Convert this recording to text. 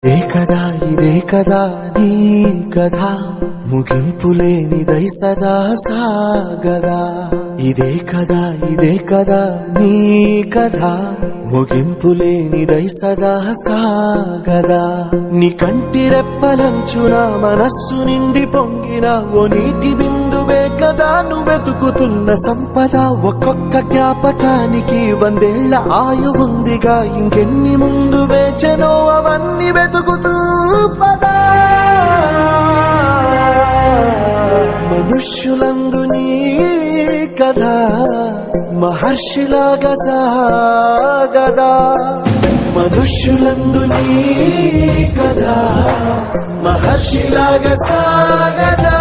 ఇదే కదా నీ కథ ముగింపులేనిదై సదా సాగదా. ఇదే కదా నీ కథ ముగింపులేనిదై సదా సాగదా. నీ కంటి రెప్పలంచున మనస్సు నిండి పొంగిన ఓ నీటి బిందువే కదా నువ్వెతుకుతున్న సంపద. ఒక్కొక్క జ్ఞాపకానికి 100 ఏళ్ల ఆయువుందిగా, ఇంకెన్ని ముందు వేచనో అవన్నీ వెతుకుతూ పదా. మనుష్యులందు నీ కథ మహర్షిలాగా సాగదా. మనుష్యులందు నీ కథ మహర్షిలాగా సాగదా.